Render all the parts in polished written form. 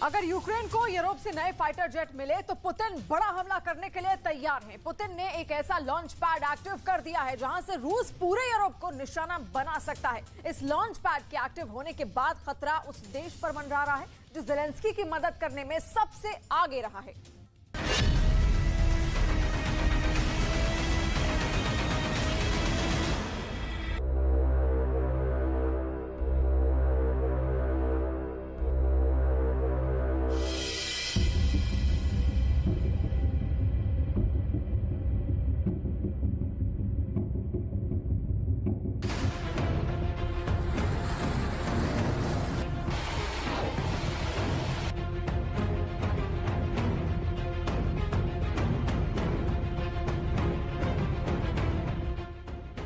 अगर यूक्रेन को यूरोप से नए फाइटर जेट मिले तो पुतिन बड़ा हमला करने के लिए तैयार है। पुतिन ने एक ऐसा लॉन्च पैड एक्टिव कर दिया है जहां से रूस पूरे यूरोप को निशाना बना सकता है। इस लॉन्च पैड के एक्टिव होने के बाद खतरा उस देश पर मंडरा रहा है जो ज़ेलेंस्की की मदद करने में सबसे आगे रहा है।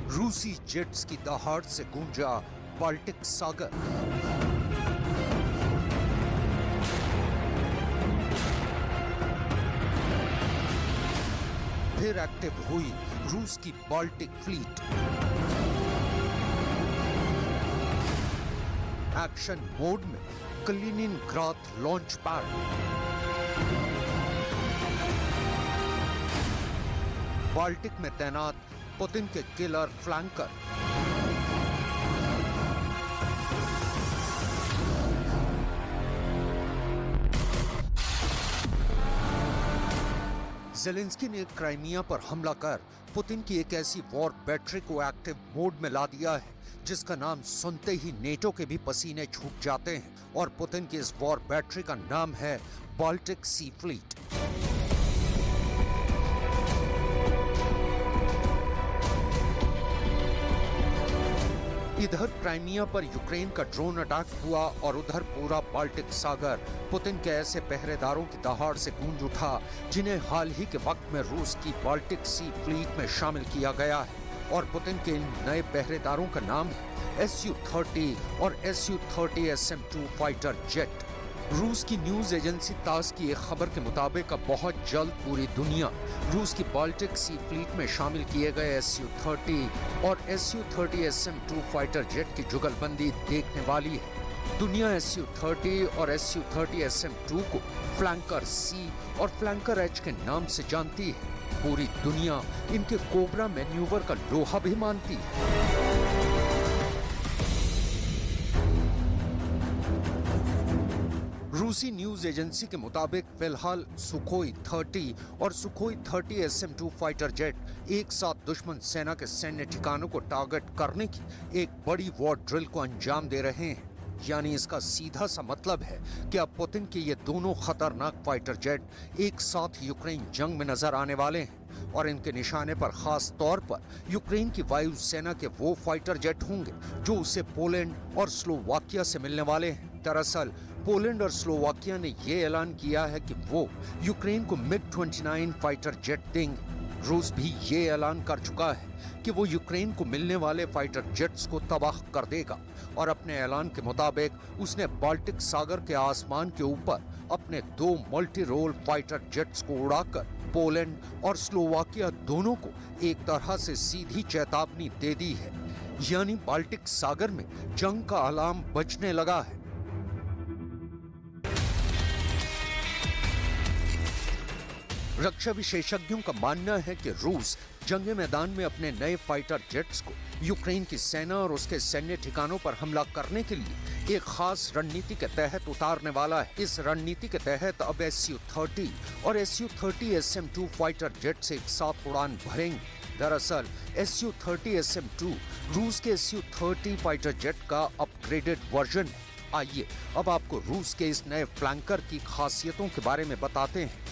रूसी जेट्स की दहाड़ से गूंजा बाल्टिक सागर। फिर एक्टिव हुई रूस की बाल्टिक फ्लीट। एक्शन मोड में कलिनिनग्राद लॉन्च पैड। बाल्टिक में तैनात पुतिन के किलर फ्लैंकर। ज़ेलेंस्की ने क्राइमिया पर हमला कर पुतिन की एक ऐसी वॉर बैटरी को एक्टिव मोड में ला दिया है जिसका नाम सुनते ही नेटो के भी पसीने छूट जाते हैं। और पुतिन की इस वॉर बैटरी का नाम है बाल्टिक सी फ्लीट। इधर क्राइमिया पर यूक्रेन का ड्रोन अटैक हुआ और उधर पूरा बाल्टिक सागर पुतिन के ऐसे पहरेदारों की दहाड़ से गूंज उठा जिन्हें हाल ही के वक्त में रूस की बाल्टिक सी फ्लीट में शामिल किया गया है। और पुतिन के इन नए पहरेदारों का नाम है Su-30 और Su-30 SM-2 फाइटर जेट। रूस की न्यूज एजेंसी तास की एक खबर के मुताबिक अब बहुत जल्द पूरी दुनिया रूस की बाल्टिक सी फ्लीट में शामिल किए गए Su-30 और Su-30 SM-2 फाइटर जेट की जुगलबंदी देखने वाली है। दुनिया Su-30 और Su-30 SM-2 को फ्लैंकर सी और फ्लैंकर एच के नाम से जानती है। पूरी दुनिया इनके कोबरा मैन्यूवर का लोहा भी मानती है। रूसी न्यूज एजेंसी के मुताबिक फिलहाल सुखोई 30 और सुखोई 30 SM-2 फाइटर जेट एक साथ दुश्मन सेना के सैन्य ठिकानों को टारगेट करने की एक बड़ी वॉर ड्रिल को अंजाम दे रहे हैं। यानी इसका सीधा सा मतलब है कि अब पुतिन के ये दोनों खतरनाक फाइटर जेट एक साथ यूक्रेन जंग में नजर आने वाले हैं। और इनके निशाने पर खास तौर पर यूक्रेन की वायु सेना के वो फाइटर जेट होंगे जो उसे पोलैंड और स्लोवाकिया से मिलने वाले हैं। दरअसल पोलैंड और स्लोवाकिया ने ये ऐलान किया है कि वो यूक्रेन को MiG-29 फाइटर जेट देंगे। रूस भी ये ऐलान कर चुका है कि वो यूक्रेन को मिलने वाले फाइटर जेट्स को तबाह कर देगा। और अपने ऐलान के मुताबिक उसने बाल्टिक सागर के आसमान के ऊपर अपने 2 मल्टी रोल फाइटर जेट्स को उड़ाकर पोलैंड और स्लोवाकिया दोनों को एक तरह से सीधी चेतावनी दे दी है। यानी बाल्टिक सागर में जंग का अलार्म बजने लगा है। रक्षा विशेषज्ञों का मानना है कि रूस जंग मैदान में अपने नए फाइटर जेट्स को यूक्रेन की सेना और उसके सैन्य ठिकानों पर हमला करने के लिए एक खास रणनीति के तहत उतारने वाला है। इस रणनीति के तहत अब Su-30 और Su-30 SM-2 फाइटर जेट से एक साथ उड़ान भरेंगे। दरअसल Su-30 SM-2 रूस के Su-30 फाइटर जेट का अपग्रेडेड वर्जन है। आइए अब आपको रूस के इस नए फ्लैंकर की खासियतों के बारे में बताते हैं।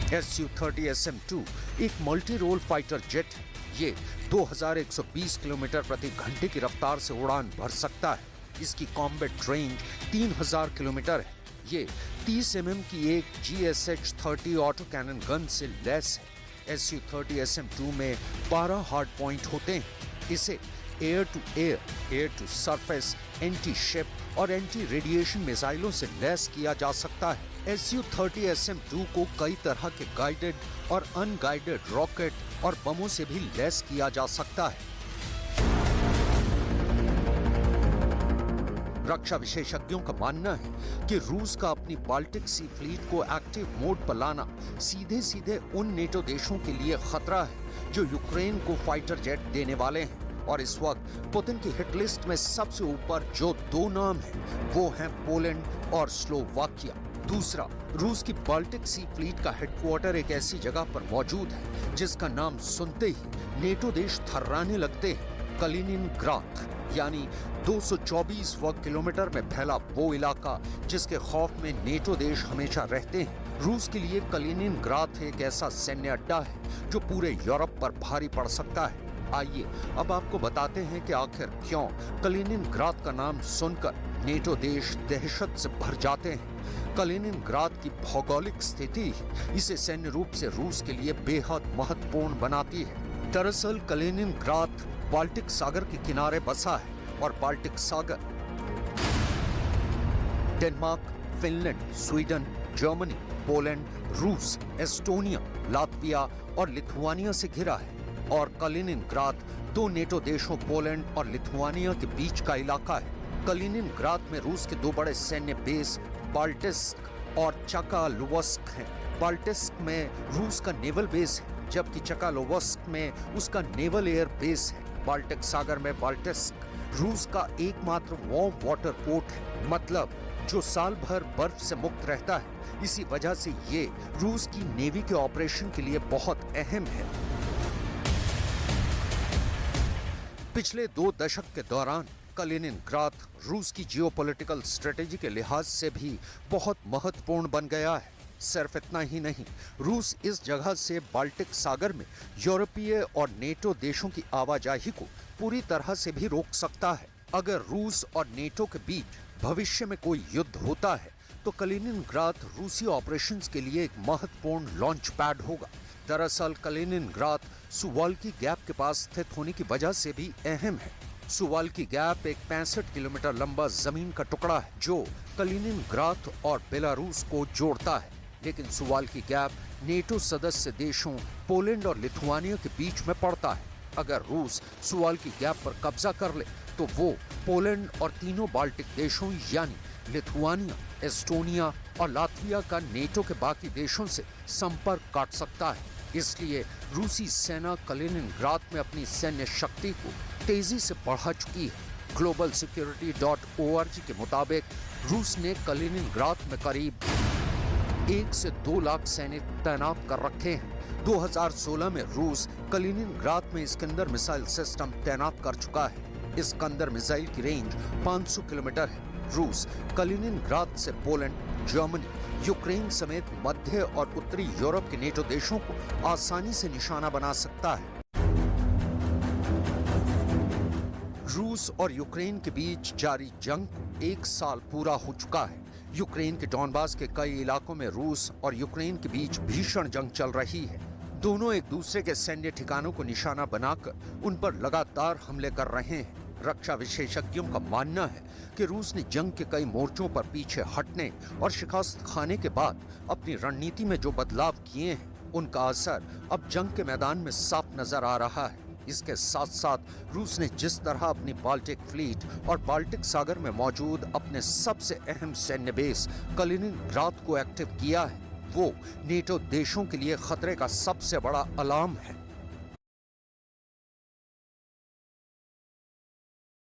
Su-30 SM-2 एक मल्टी रोल फाइटर जेट है। ये 2120 किलोमीटर प्रति घंटे की रफ्तार से उड़ान भर सकता है। इसकी कॉम्बैट रेंज 3000 किलोमीटर है। ये 30 mm की एक GSH-30 ऑटो कैनन गन से लैस है। Su-30 SM-2 में 12 हार्ड पॉइंट होते हैं। इसे air to air, air to surface, anti ship और एंटी रेडिएशन मिसाइलों से लैस किया जा सकता है। Su-30 SM-2 को कई तरह के गाइडेड और अनगाइडेड रॉकेट और बमों से भी लैस किया जा सकता है। रक्षा विशेषज्ञों का मानना है कि रूस का अपनी बाल्टिक सी फ्लीट को एक्टिव मोड पर लाना सीधे सीधे उन नेटो देशों के लिए खतरा है जो यूक्रेन को फाइटर जेट देने वाले हैं। और इस वक्त पुतिन की हिट लिस्ट में सबसे ऊपर जो दो नाम हैं वो हैं पोलैंड और स्लोवाकिया। दूसरा, रूस की बाल्टिक सी फ्लीट का हेडक्वार्टर एक ऐसी जगह पर मौजूद है जिसका नाम सुनते ही नेटो देश थर्राने लगते हैं। कलिनिनग्राद, यानी 224 वर्ग किलोमीटर में फैला वो इलाका जिसके खौफ में नेटो देश हमेशा रहते हैं। रूस के लिए कलिनिनग्राद एक ऐसा सैन्य अड्डा है जो पूरे यूरोप पर भारी पड़ सकता है। आइए अब आपको बताते हैं कि आखिर क्यों कलिनिनग्राद का नाम सुनकर नेटो देश दहशत से भर जाते हैं। कलिनिनग्राद की भौगोलिक स्थिति इसे सैन्य रूप से रूस के लिए बेहद महत्वपूर्ण बनाती है। दरअसल कलिनिनग्राद बाल्टिक सागर के किनारे बसा है और बाल्टिक सागर Denmark, Finland, Sweden, Germany, Poland, रूस, एस्टोनिया, लातविया और लिथुआनिया से घिरा है। और कलिनिनग्राद दो नेटो देशों पोलैंड और लिथुआनिया के बीच का इलाका है। कलिनिनग्राद में रूस के दो बड़े सैन्य बेस बाल्टिस्क और चकालोवस्क हैं। बाल्टिस्क में रूस का नेवल बेस है जबकि चकालोवस्क में उसका नेवल एयर बेस है। बाल्टिक सागर में बाल्टिस्क रूस का एकमात्र वार्म वाटर पोर्ट है, मतलब जो साल भर बर्फ से मुक्त रहता है। इसी वजह से ये रूस की नेवी के ऑपरेशन के लिए बहुत अहम है। पिछले 2 दशक के दौरान कलिनिनग्राद रूस की जियोपॉलिटिकल स्ट्रेटेजी के लिहाज से भी बहुत महत्वपूर्ण बन गया है। सिर्फ इतना ही नहीं, रूस इस जगह से बाल्टिक सागर में यूरोपीय और नेटो देशों की आवाजाही को पूरी तरह से भी रोक सकता है। अगर रूस और नेटो के बीच भविष्य में कोई युद्ध होता है तो कलिनिनग्राद रूसी ऑपरेशंस के लिए एक महत्वपूर्ण लॉन्च पैड होगा। दरअसल कलिनिनग्राद सुवाल्की गैप के पास स्थित होने की वजह से भी अहम है। सुवाल्की गैप एक 65 किलोमीटर लंबा जमीन का टुकड़ा है जो कलिनिनग्राद और बेलारूस को जोड़ता है। लेकिन सुवाल्की गैप नेटो सदस्य देशों पोलैंड और लिथुआनिया के बीच में पड़ता है। अगर रूस सुवाल्की गैप पर कब्जा कर ले तो वो पोलैंड और तीनों बाल्टिक देशों यानी लिथुआनिया, एस्टोनिया और लातविया का नेटो के बाकी देशों से संपर्क काट सकता है। इसलिए रूसी सेना कलिनिनग्राद में अपनी सैन्य शक्ति को तेजी से बढ़ा चुकी है। globalsecurity.org के मुताबिक रूस ने कलिनिनग्राद में करीब 1 से 2 लाख सैनिक तैनात कर रखे हैं। 2016 में रूस कलिनिनग्राद में इस्कंदर मिसाइल सिस्टम तैनात कर चुका है। इस्कंदर मिसाइल की रेंज 500 किलोमीटर है। रूस कलिनिनग्राद से पोलैंड, जर्मनी, यूक्रेन समेत मध्य और उत्तरी यूरोप के नेटो देशों को आसानी से निशाना बना सकता है। रूस और यूक्रेन के बीच जारी जंग को 1 साल पूरा हो चुका है। यूक्रेन के डॉनबास के कई इलाकों में रूस और यूक्रेन के बीच भीषण जंग चल रही है। दोनों एक दूसरे के सैन्य ठिकानों को निशाना बनाकर उन पर लगातार हमले कर रहे हैं। रक्षा विशेषज्ञों का मानना है कि रूस ने जंग के कई मोर्चों पर पीछे हटने और शिकस्त खाने के बाद अपनी रणनीति में जो बदलाव किए हैं उनका असर अब जंग के मैदान में साफ नजर आ रहा है। इसके साथ साथ रूस ने जिस तरह अपनी बाल्टिक फ्लीट और बाल्टिक सागर में मौजूद अपने सबसे अहम सैन्य बेस कलिनिनग्राद को एक्टिव किया है वो नेटो देशों के लिए खतरे का सबसे बड़ा अलार्म है।